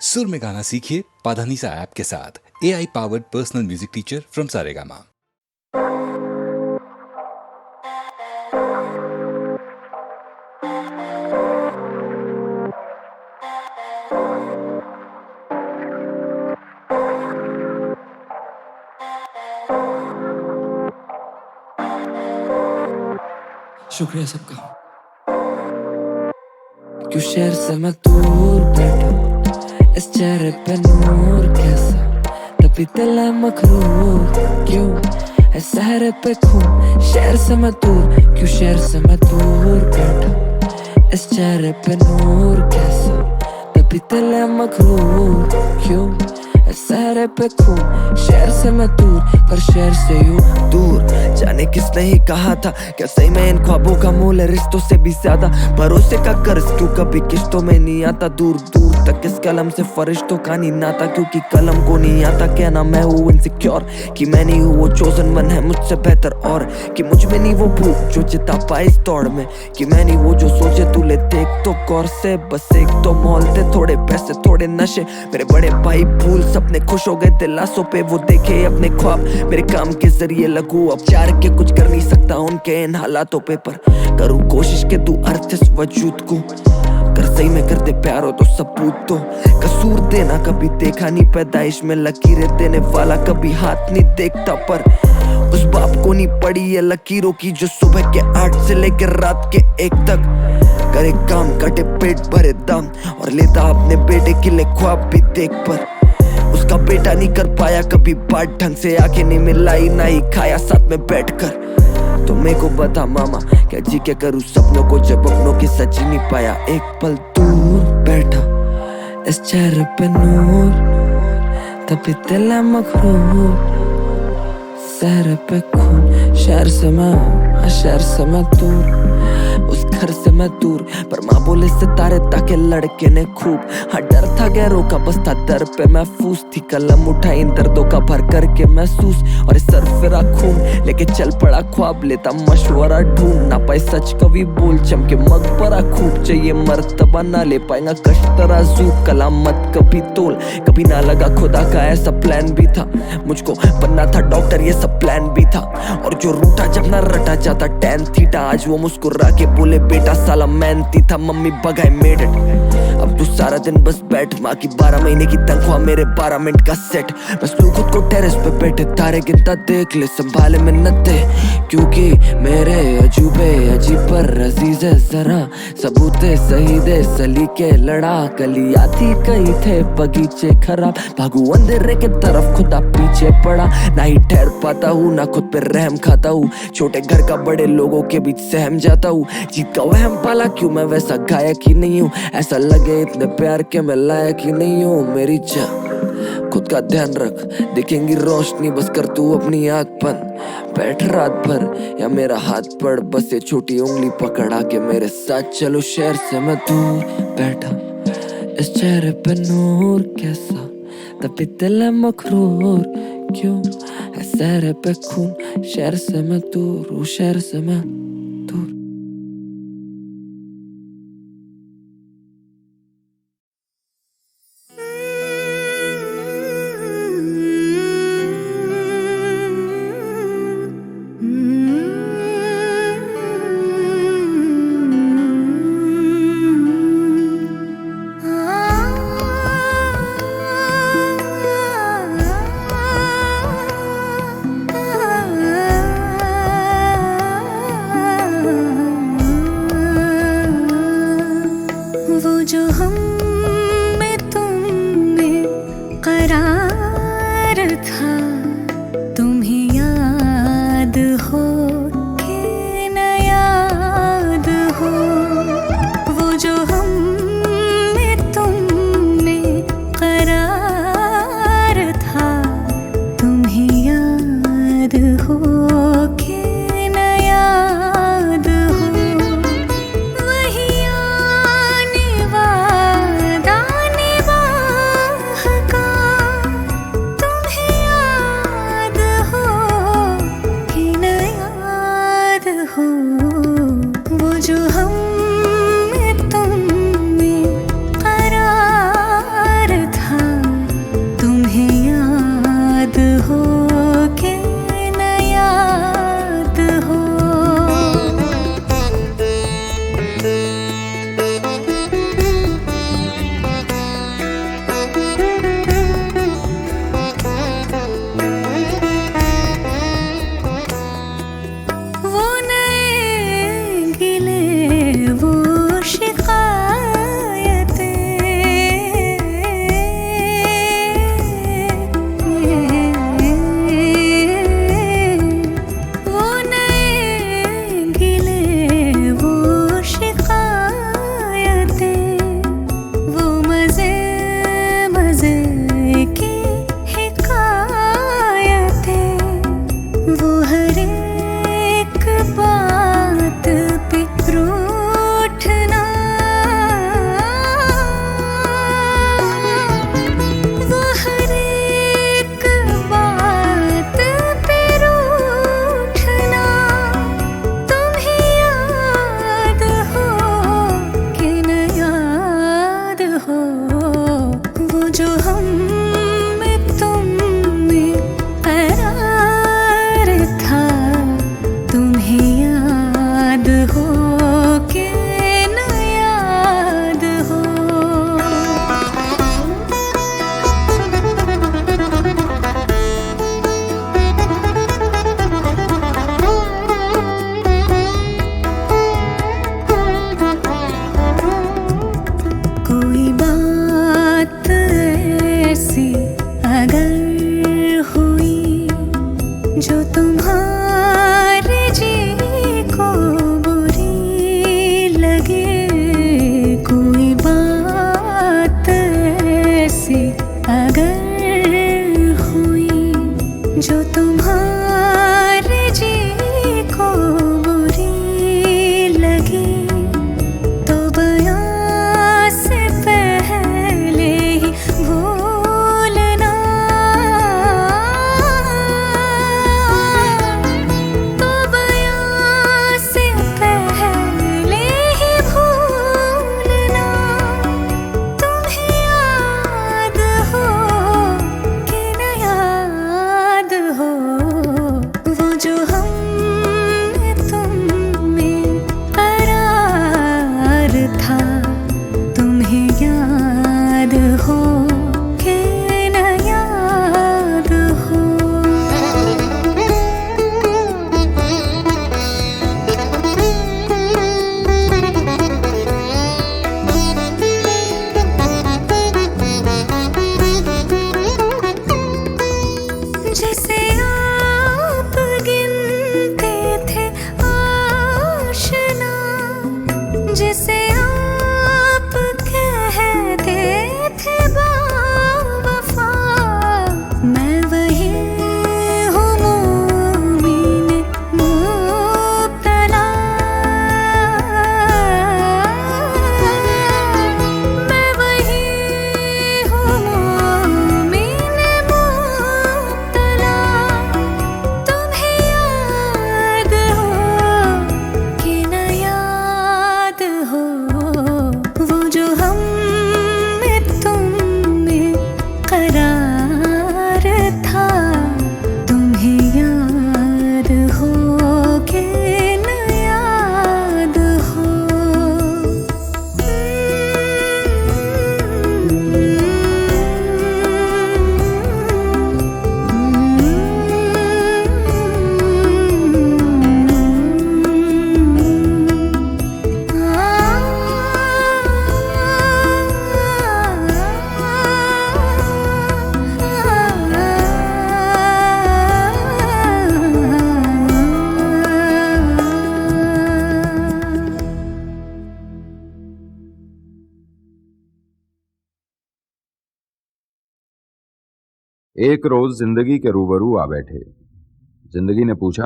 सुर में गाना सीखिए पाधानीसा ऐप के साथ। AI powered personal music teacher from Saregama. शुक्रिया सबका। क्यों शहर से मैं दूर बैठा, इस चेहरे पे नूर कैसा, तभी दिल है मखरूर। क्यों है सहरे पे खून, शहर से मैं दूर, क्यों शहर से मैं दूर बैठा, इस चेहरे पे नूर कैसा, तभी दिल है मखरूर। क्यों है सहरे पे खून, शहर से मैं दूर, पर शहर से यूं दूर। जाने किसने ही कहा था, क्या सही में इन ख्वाबों का मोल है रिश्तों से भी ज्यादा। भरोसे का कर्ज क्यों कभी किश्तों में नहीं आता, दूर दूर तक इस कलम से फरिश्तों का नहीं नाता। क्योंकि कलम को नहीं आता कहना मैं हूँ इनसिक्योर, कि मैं नहीं हूँ वो चोजन वन है मुझसे बेहतर, और कि मुझ में नहीं वो भूख जो चिता पाए इस दौड़ में, कि मैं नहीं वो जो सोचे तू ले देख तो गौर से। बस एक तो मॉल थे, थोड़े पैसे थोड़े नशे, मेरे बड़े भाई भूल सपने खुश हो गए दिलासों पे। वो देखे अपने ख्वाब मेरे काम के जरिए लगू, अब चार के कुछ कर नहीं सकता उनके इन हालातों पे। पर करूँ कोशिश के तू अर्थ इस वजूद को कर सही में कर दे प्यार हो तो सबूत दो। कसूर देना कभी देखा नहीं, पैदाइश में लकीरें देने वाला कभी हाथ नहीं देखता। पर उस बाप को नहीं पड़ी ये लकीरों की, जो सुबह के 8 से लेकर रात के 1 तक करे काम, कटे पेट भरे दम, और लेता अपने बेटे के लिए ख्वाब भी देख। पर उसका बेटा नहीं कर पाया कभी बात ढंग से, आंखें नहीं मिलाई ना ही खाया साथ में बैठकर। तो मेरे को बता मामा क्या जी क्या करूँ सपनों को, जब अपनों की सच ही नहीं पाया। एक पल दूर बैठा, इस चेहरे पे नूर, तभी दिल है मखरूर। शहर पे खून, शहर से मैं दूर, उस घर से मैं दूर। पर माँ बोले सितारे ताके लड़के ने खूब, हाँ डर था गैरों का बस था दर पे महफूज थी। कलम उठाई इन दर्दों का भर करके महसूस, और इस सर फिरा खून लेके चल पड़ा ख्वाब लेता मशवरा ढूंढ। ना पाए सच कभी बोल चमके मकबरा खूब, चाहिए मर्तबा ना ले पाएगा कश तराजू। कलाम मत कभी तोल, कभी ना लगा खुदा का ऐसा प्लान भी था, मुझको बनना था डॉक्टर ये सब प्लान भी था। और जो रूठा जब ना रटा जाता टैन थीटा, आज वो मुस्कुरा के बोले बेटा साला मेहनती था, मम्मी बगाए मेड इट। अब तू सारा दिन बस बैठ, माँ की 12 महीने की तनख्वाह मेरे 12 मिनट का सेट। बस तू खुद को टेरेस पे बैठे तारे गिनता देख ले, संभाले मिन्नते क्योंकि मेरे अजूबे अजीब पर अजीज है जरा। सबूते सही दे सलीके लड़ा, गली आती कई थे बगीचे खराब। भागू अंधेरे के तरफ खुदा पीछे पड़ा, ना ही ठहर पाता हूँ ना खुद पे रहम खाता हूँ। छोटे घर का बड़े लोगों के बीच सहम जाता हूँ, जीत का वहम पाला क्यों मैं वैसा गायक ही नहीं हूँ। ऐसा लगे इतने प्यार के मैं लायक ही नहीं हूँ। मेरी जा खुद का ध्यान रख, दिखेंगी रोशनी बस कर तू अपनी आँख बंद। बैठ रात भर या मेरा हाथ पड़, बस ये छोटी उंगली पकड़ा के मेरे साथ चलो। शहर से मैं दूर बैठा, इस चेहरे पे नूर कैसा, तभी दिल है मखरूर। क्यों है सहरे पे खून, शहर से मैं दूर, शहर से मैं दूर। जो हम में तुम में करार था, तुम्हें याद हो के न याद हो। कोई बात ऐसी अगर हुई जो तुम्हारे जी को बुरी लगे, कोई बात ऐसी अगर हुई जो तुम्हारे जी को बुरी लगे, तो बयां से पहले ही भूलना, तो बयां से पहले ही भूलना। तुम्हें याद हो कि न याद हो, वो जो हम में तुम में करार था, तुम्हें याद हो कि न याद हो। जैसे आप गिनते थे आशना, जैसे आप कहते थे बावफा, मैं वही हूँ मोमिन मुब्तला, मैं वही हूँ मोमिन मुब्तला। तुम्हें याद हो कि न याद हो, वो जो हम में तुम में करार था, तुम्हें याद हो कि न याद हो। एक रोज जिंदगी के रूबरू आ बैठे। जिंदगी ने पूछा,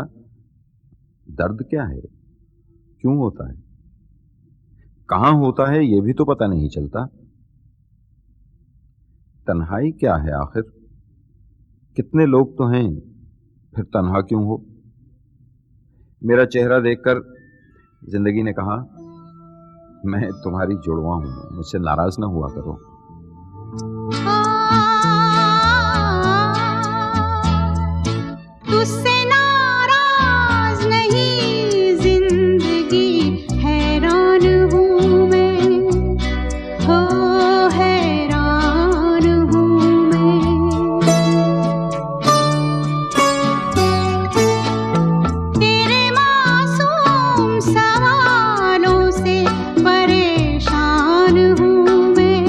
दर्द क्या है, क्यों होता है, कहां होता है, यह भी तो पता नहीं चलता। तन्हाई क्या है आखिर, कितने लोग तो हैं, फिर तन्हा क्यों हो। मेरा चेहरा देखकर जिंदगी ने कहा, मैं तुम्हारी जुड़वा हूं, मुझसे नाराज ना हुआ करो। तुझसे नाराज नहीं जिंदगी, हैरान हूँ मैं, हो हैरान हूँ मैं। तेरे मासूम सवालों से परेशान हूँ मैं।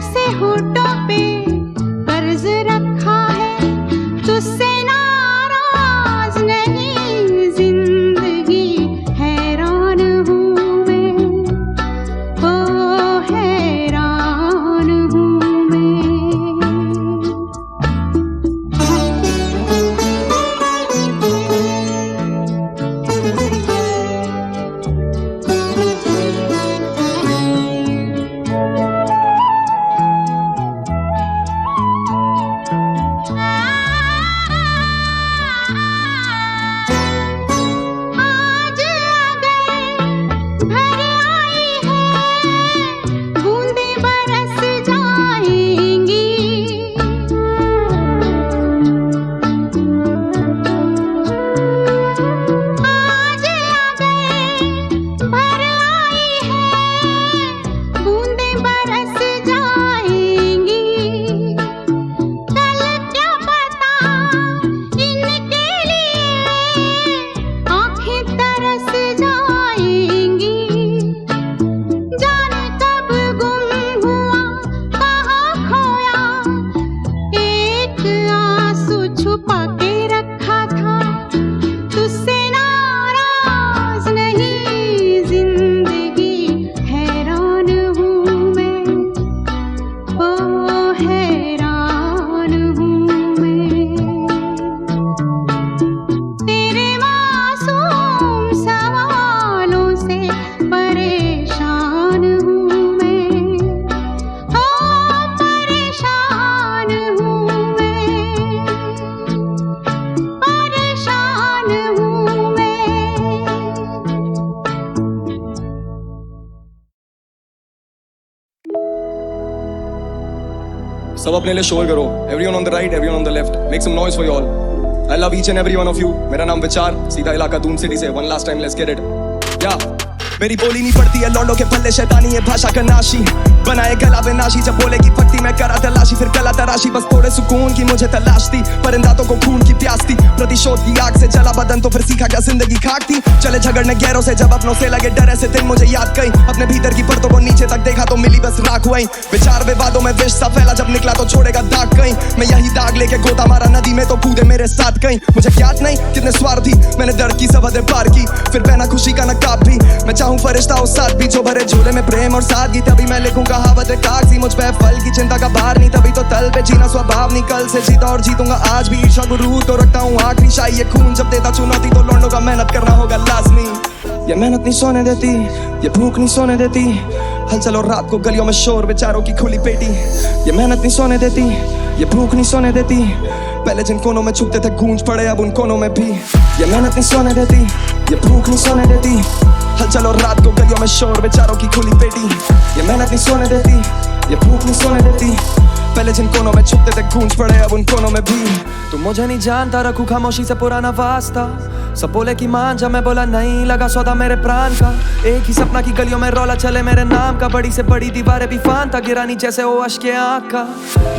से होठों पे कर्ज रखा है, तुझसे नाराज नहीं जिंदगी, हैरान हूँ मैं, ओ हैरान हूँ मैं। आज अगर भर आई है, बूंदें बरस जाएंगी। आज अगर भर आई है, बूंदें बरस जाएंगी। कल क्या पता इनके लिए आँखें तरस जाएंगी। जाने कब गुम हुआ, कहाँ खोया, एक आंसू छुपा के रखा था। तुझसे नाराज नहीं जिंदगी, हैरान हूँ मैं, ओ हैरान हूँ मैं। तेरे मासूम सवालों से परेशान हूँ मैं, ओ परेशान हूँ मैं, परेशान हूँ मैं। सब अपने लिए शोर करो, everyone on the right, everyone on the left, make some noise for you all. I love each and every one of you. मेरा नाम विचार, सीधा इलाका दून सिटी से। One last time, let's get it. या मेरी बोली नहीं पड़ती है लौंडों के पल्ले, शैतानी है भाषा का नाशी, बनाए गला बेनाशी। जब बोलेगी फटती मैं करा तलाशी, फिर कला तराशी। बस थोड़े सुकून की मुझे तलाश थी, परिंदातों को खून की प्यास थी। प्रतिशोध की आग से जला बदन, तो फिर सीखा क्या जिंदगी खाक थी। चले झगड़ने गैरों से, जब अपनों से लगे डर, ऐसे दिन मुझे याद कई। अपने भीतर की परतों को नीचे तक देखा, तो मिली बस राख वहीं। विचार विवादों में विष सा फैला, जब निकला तो छोड़ेगा दाग कहीं। मैं यही दाग लेके गोता मारा नदी में, तो कूदे मेरे साथ कहीं। मुझे ज्ञात नहीं कितने स्वार्थी, मैंने दर्द की सब हदें पार की, फिर पहना खुशी का नकाब भी। मैं चाहूं फरिश्ता हो साथ भी, जो भरे झोले में प्रेम और सादगी। तभी मैं लिखूं कहावतें कागजी, मुझ पे फल की चिंता का भार नहीं। तभी तो तल पे जीना स्वभाव नहीं, कल से जीता और जीतूंगा आज भी। ईर्ष्या गुरूर तो रखता हूँ आखिरी शाही, ये खून जब देता चुनौती, तो लौंडों का मेहनत करना होगा लाजमी। ये मेहनत नहीं सोने देती, ये भूख नहीं सोने देती। हलचल और रात को गलियों में शोर, बेचारों की खुली पेटी। ये मेहनत नहीं सोने देती, ये भूख नहीं सोने देती। पहले जिन कोनों में छुपते थे गूंज पड़े अब उन कोनों में भी। ये मेहनत नहीं सोने देती, ये भूख नहीं सोने देती। हलचल और रात को गलियों में शोर, बेचारों की खुली पेटी। ये मेहनत नहीं सोने देती, ये भूख नहीं सोने देती। पहले जिन कोनों में छुपते थे गूंज पड़े अब उन कोनों में भी। तू मुझे नहीं जानता, रखूं खामोशी से पुराना वास्ता। सब बोले कि मान जा, मैं बोला नहीं, लगा सौदा मेरे प्राण का। एक ही सपना की गलियों में रौला चले मेरे नाम का। बड़ी से बड़ी दीवारें भी फान था, गिरानी जैसे वो अश्के आँख का।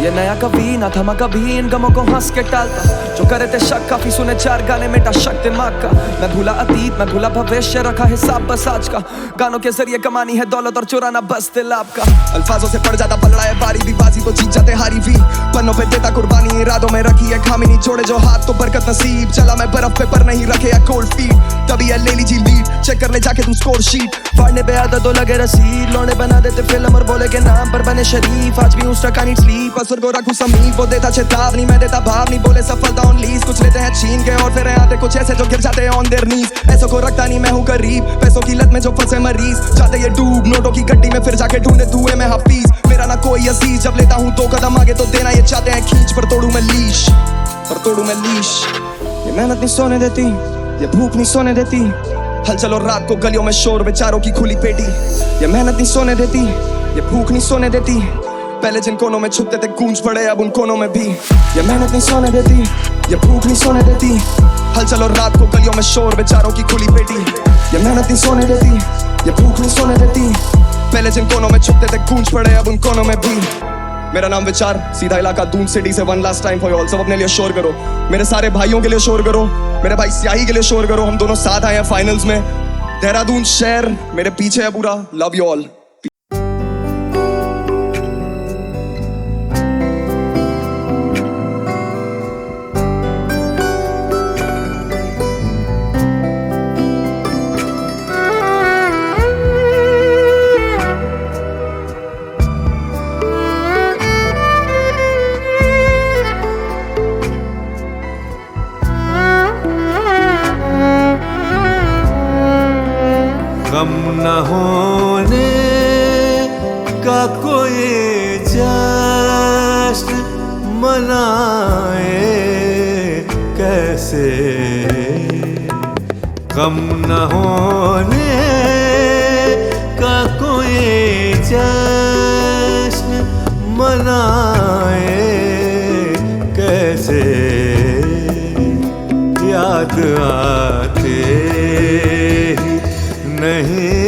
ये नया कभी ना थमा कभी, इन गमों को हंस के टालता। जो करे थे शक काफी सुने, चार गाने मेटा शक दिमाग का। मैं भूला अतीत, मैं भूला भविष्य, रखा हिसाब बस आज का। गानों के जरिए कमानी है दौलत और चुराना बस दिल आपका। अल्फाजों से पड़ जाता पलड़ा है बारी भी, बाजी तो जीत जाते हारी भी। पन्नों पे देता कुर्बानी, इरादों में रखी है खामी। नहीं जोड़े जो हाथ तो बरकत नसीब। चला मैं बर्फ पे पर नहीं रखे या कोल्ड फीट। तभी है ले लीजिए लीड, चेक कर ले जाके तुम स्कोर शीट। फाड़ने पे आदत तो लगे रसीद, लौंडे बना देते फिल्म और बोले के नाम पर बने शरीफ। आज भी उस टका नीड स्लीप, असुर को रखूं समीप। वो देता चेतावनी, मैं देता भाव नहीं। बोले सफलता ऑन लीज, कुछ लेते हैं छीन के और फिर आते कुछ ऐसे जो गिर जाते हैं ऑन देयर नीज। ऐसों को रखता नहीं मैं हूँ करीब, पैसों की लत में जो फंसे मरीज। जाते ये डूब नोटों की गड्डी में, फिर जाके ढूंढे धुएं में हफीज। मेरा ना कोई अजीज, जब लेता हूँ 2 कदम आगे तो देना ये चाहते हैं खींच। पर तोड़ू मैं लीश, पर तोड़ू मैं लीश। ये मेहनत नहीं सोने देती, ये भूख नहीं सोने देती। हलचल और रात को गलियों में शोर, बेचारों की खुली पेटी। ये मेहनत नहीं सोने देती, ये भूख नहीं सोने देती। पहले जिन कोनों में छुपते थे गूंज पड़े अब उन कोनों में भी। ये मेहनत नहीं सोने देती, ये भूख नहीं सोने देती। हलचल और रात को गलियों में शोर, बेचारों की खुली पेटी। ये मेहनत नहीं सोने देती, ये भूख नहीं सोने देती। पहले जिन कोनों में छुपते थे गूंज पड़े अब उन कोनों में भी। मेरा नाम विचार, सीधा इलाका दून सिटी से। One last time for all, सब अपने लिए शोर करो। मेरे सारे भाइयों के लिए शोर करो, मेरे भाई स्याही के लिए शोर करो। हम दोनों साथ आए हैं फाइनल्स में। देहरादून शहर मेरे पीछे है पूरा। Love you all. न होने का कोई जश्न मनाए कैसे, गम न होने का कोई जश्न मनाए कैसे, याद आते ही नहीं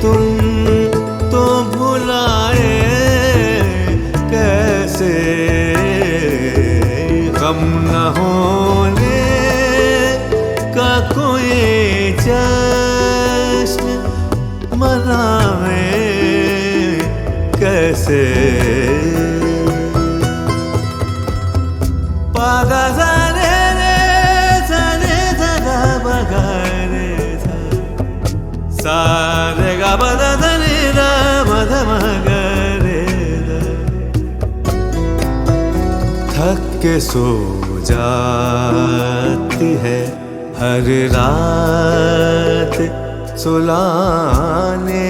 तुम तो भुलाए कैसे, गम न होने का कोई जश्न मनाए कैसे। पागा जाने रे जाने जगा बगा रे जा, सारे गा बदा धने रा बदा मगा रे दा। थक के सो जाती है हर रात सुलाने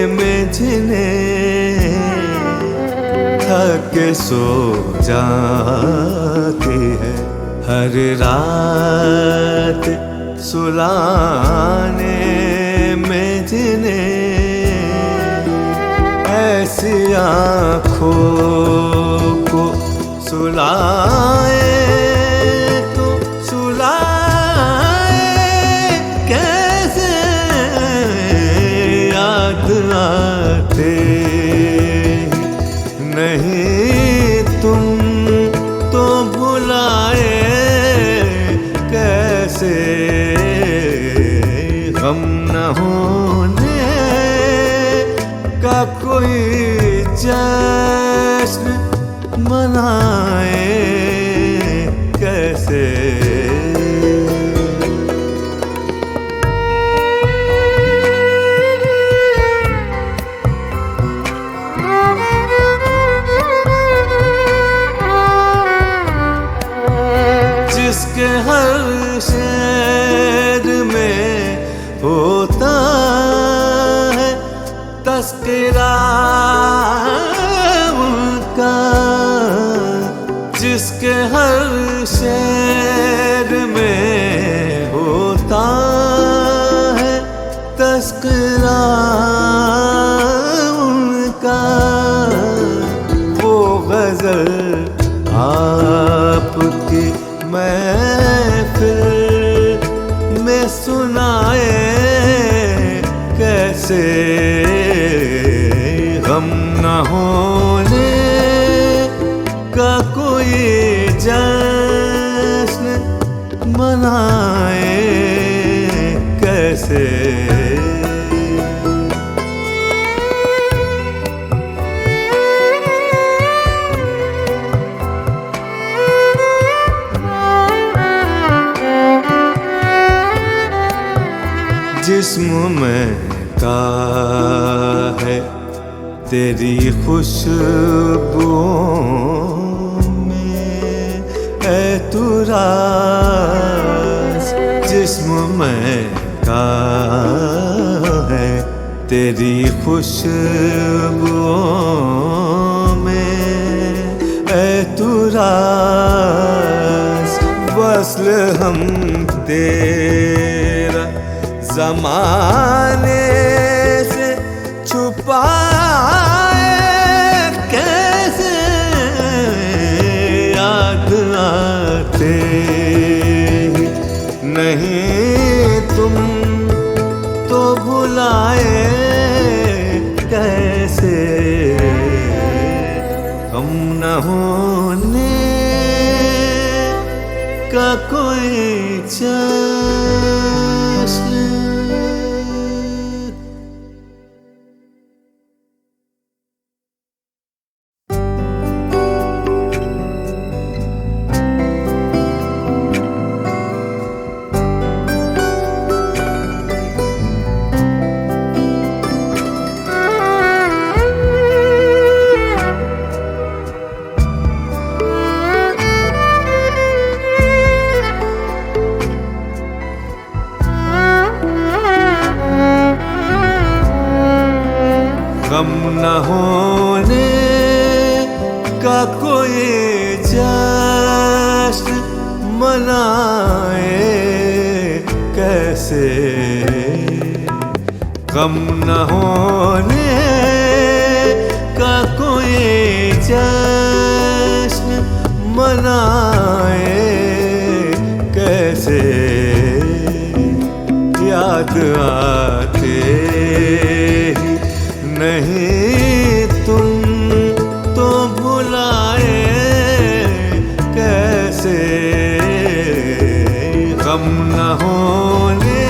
में जिन्हें, थक के सो जाती है हर रात सुलाने में जिन्हें, ऐसी आँखों को सुलाए तो सुलाए कैसे, याद आते नहीं तुम तो भुलाए कैसे, गम न होने का कोई जश्न मनाए कैसे। जिसके हर शेर में होता है तस्करा उनका, जिसके हर शेर में होता है तस्करा उनका, वो गजल आपकी महफिल में सुनाए कैसे, गम न होने का कोई जश्न मनाए कैसे। जिस्म में का है तेरी खुशबुओं में है तू राज, जिस्म में का है तेरी खुशबुओं में है तू राज, वस्ल हम तेरा ज़माने से छुपाए कैसे, याद आते नहीं तुम तो भुलाए कैसे, गम न होने का कोई जश्न। का कोई जश्न मनाए कैसे, गम न होने का कोई जश्न मनाए कैसे, याद आते ही नहीं तुम तो भुलाए कैसे, गम न होने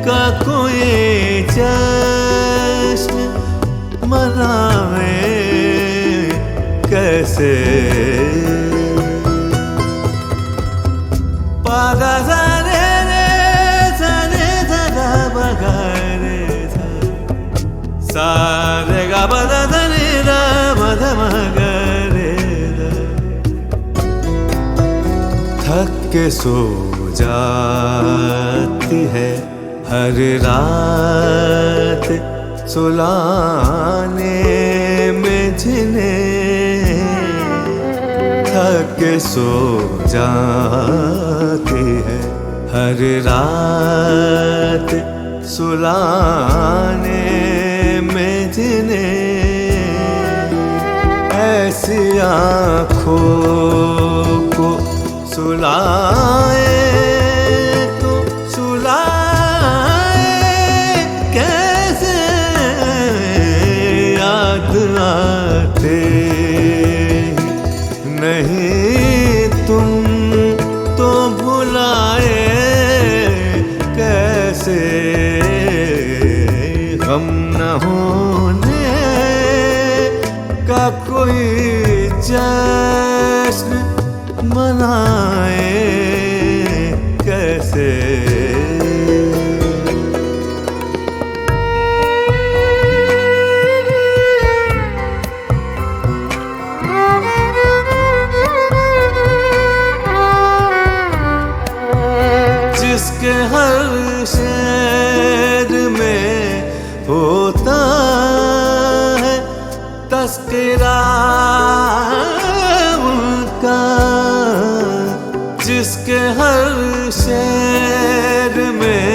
का कोई जश्न मनाए कैसे। पागा सारे रे सारे धा बगा रे धा, सारे गा बदा धनी रा मधा मगा रे धा। थक के सो जाती है हर रात सुलाने में जिन्हें, थक के सो जाती है हर रात सुलाने में जिन्हें, ऐसी आँखों को सुलाए तो सुलाए कैसे, याद आते नहीं तुम तो भुलाए कैसे, गम न होने का कोई जश्न मनाए कैसे। जिसके हर शेर में होता है तस्करा उनका, जिसके हर शेर में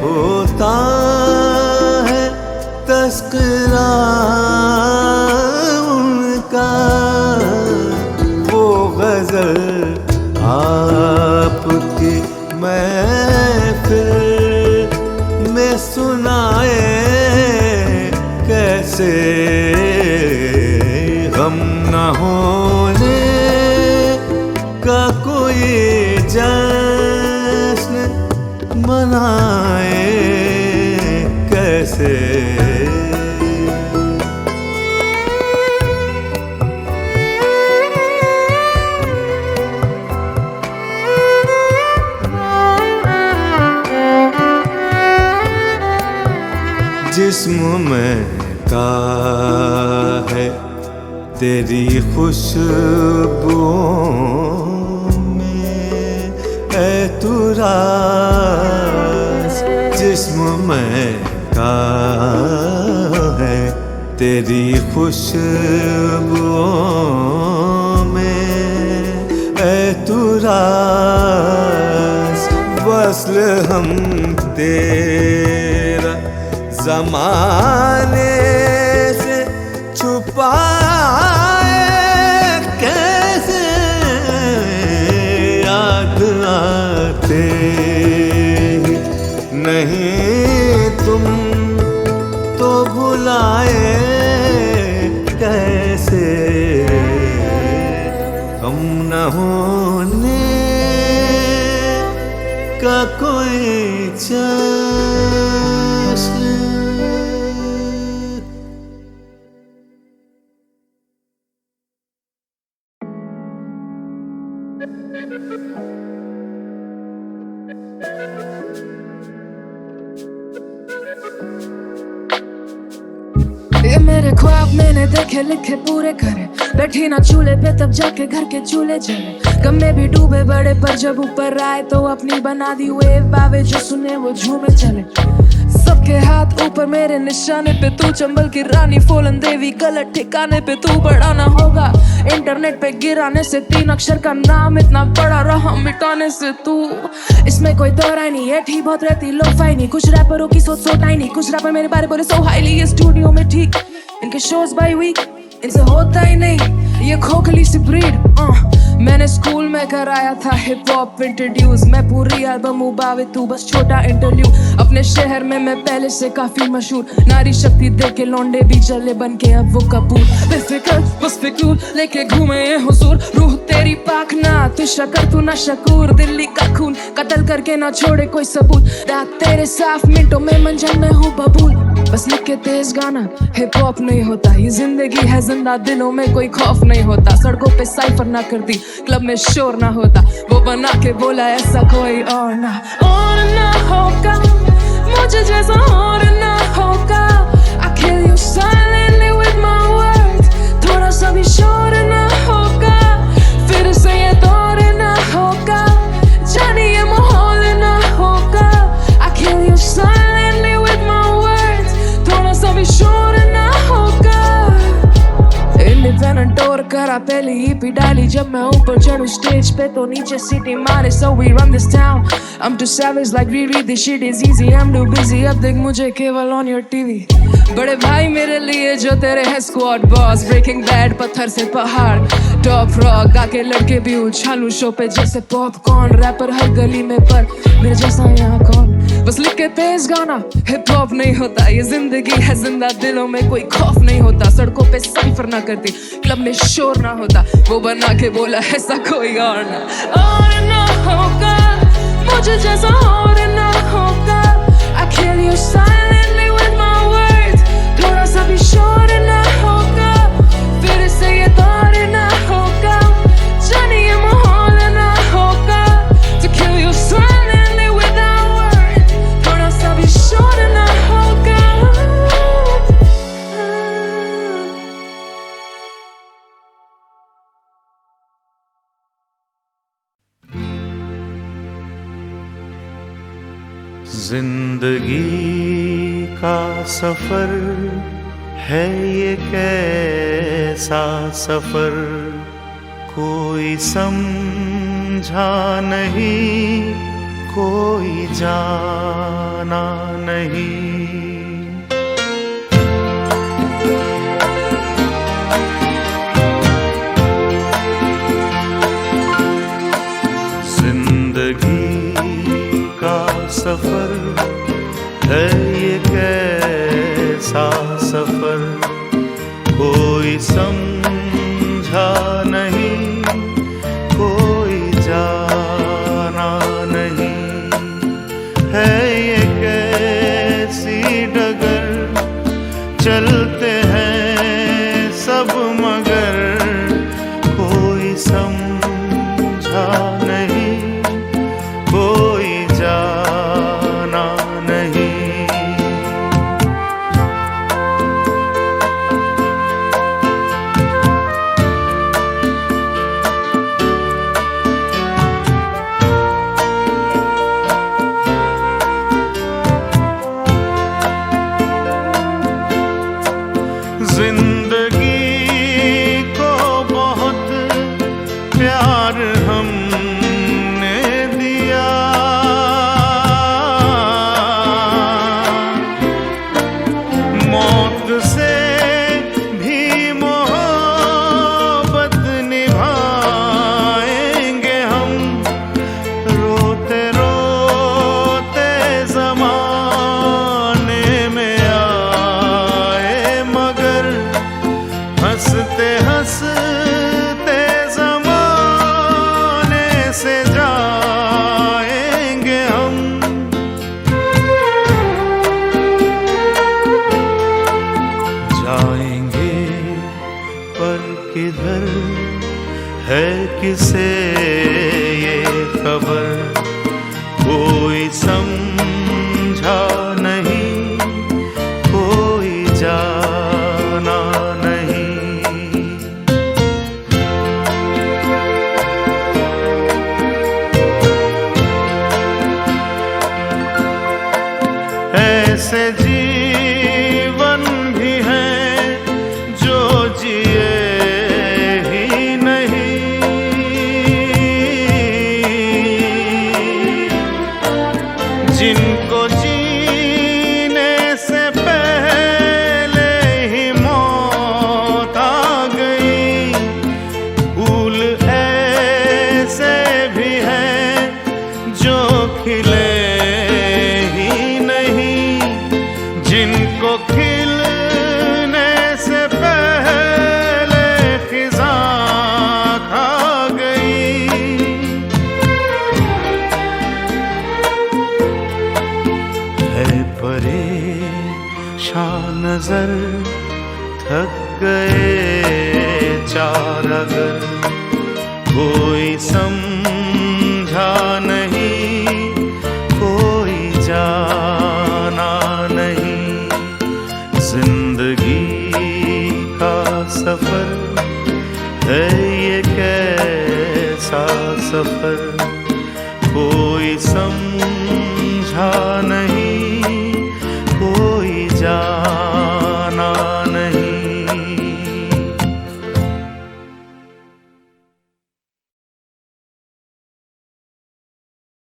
होता है तस्करा उनका, वो गजल आपकी महफिल में सुनाए कैसे, गम न होने का कोई जश्न मनाए कैसे। जिस्म में का है तेरी खुशबुओं में है तू राज, जिस्म में का है तेरी खुशबुओं में है तू राज, वस्ल हम तेरा ज़माने से छुपाए कैसे, याद आते नहीं तुम तो भुलाए कैसे, गम न होने का कोई जश्न। ये मेरे ख्वाब मैंने देखे लिखे पूरे करे, बैठी ना चूल्हे पे तब जाके घर के चूल्हे जले, गम में भी डूबे बड़े पर जब ऊपर आए तो अपनी बना दी वेव, बावे जो सुने वो झूमे चले। सबके हाथ ऊपर मेरे निशाने पे तू, चंबल की रानी फूलन देवी गलत ठिकाने पे तू। बड़ा ना होगा इंटरनेट पे गिराने से, 3 अक्षर का नाम इतना बड़ा रहा मिटाने से तू। इसमें कोई दोराई नहीं है, ठीक बहुत रहती लो फाई नहीं। कुछ रैपरों की सोच सो टाइनी, कुछ रैपर मेरे बारे बोले सो हाईली। ये स्टूडियो में ठीक, इनके शोज बाय वीक, इनसे होता ही नहीं ये खोखली सी ब्रीड। मैंने स्कूल में कराया था हिप हॉप इंट्रोड्यूस, मैं पूरी एल्बम उबावे तू बस छोटा इंटरव्यू। अपने शहर में मैं पहले से काफी मशहूर, नारी शक्ति दे के लौंडे भी चले बन के अब वो कपूर। बेफिक्र बस फिक्र लेके घूमे ये हुजूर, रूह तेरी पाक ना तू शकर तू ना शकूर। दिल्ली का खून कत्ल करके ना छोड़े कोई सबूत, रात तेरे साफ मिनटों में मंजन में हूँ बबूल। बस लिख के तेज गाना हिप हॉप नहीं होता, ये जिंदगी है जिंदा दिलों में कोई खौफ नहीं होता। सड़कों पे साइफर ना करती, क्लब में शोर ना होता, वो बना के बोला ऐसा कोई और ना होगा मुझे जैसा और ना होगा। I kill you silently with my words, थोड़ा सा भी शोर ना होगा, फिर से ये दौर ना होगा, जाने ये माहौल ना होगा। I kill you silently with my words, थोड़ा सा भी शोर ना होगा। इंडिपेंडेंट टूर करा पहली ईपी डाली, जब मैं ऊपर चढ़ूं स्टेज पे तो नीचे सीटी मारे। So we run this town, I'm too savage like Riri, this shit is easy, I'm too busy, अब देख मुझे केवल on your TV। बड़े भाई मेरे लिए जो तेरे हैं स्क्वाड बॉस, ब्रेकिंग बैड पत्थर से पहाड़, टॉप रॉक आके लड़के भी उछालूं शो पे जैसे पॉपकॉर्न। रैपर हर गली में पर मेरे जैसा यहाँ कौन, बस लिख के तेज गाना हिप हॉप नहीं होता, ये जिंदगी है जिंदा दिलों में कोई खौफ नहीं होता। सड़कों पे साइफर ना करती, क्लब में शोर ना होता, वो बना के बोला ऐसा कोई और ना होगा मुझे जैसा और ना होगा। I kill you silently with my words, थोड़ा सा भी शोर ना होगा, फिर से ये दौर ना होगा, जाने ये माहौल ना होगा। To kill you silently without words, थोड़ा सा भी शोर ना होगा। जिंदगी का सफर है ये कैसा सफर, कोई समझा नहीं कोई जाना नहीं। जिंदगी का सफर है ये कैसा सफर, कोई समझा नहीं कोई जाना नहीं। है ये कैसी डगर, चलते हैं सब मगर, कोई समझा नहीं कोई जाना नहीं। जिंदगी को बहुत प्यार हमने दिया, मौत से भी मोहब्बत निभाएंगे हम। रोते रोते ज़माने में आए मगर, हंसते हंसते ज़माने से जाएंगे हम। जाएंगे पर किधर है किसे ये खबर, कोई समझा नहीं कोई जाना नहीं। ऐसे विचार अगर कोई समझा नहीं, कोई जाना नहीं, जिंदगी का सफर है ये कैसा सफर, कोई समझा नहीं, कोई जा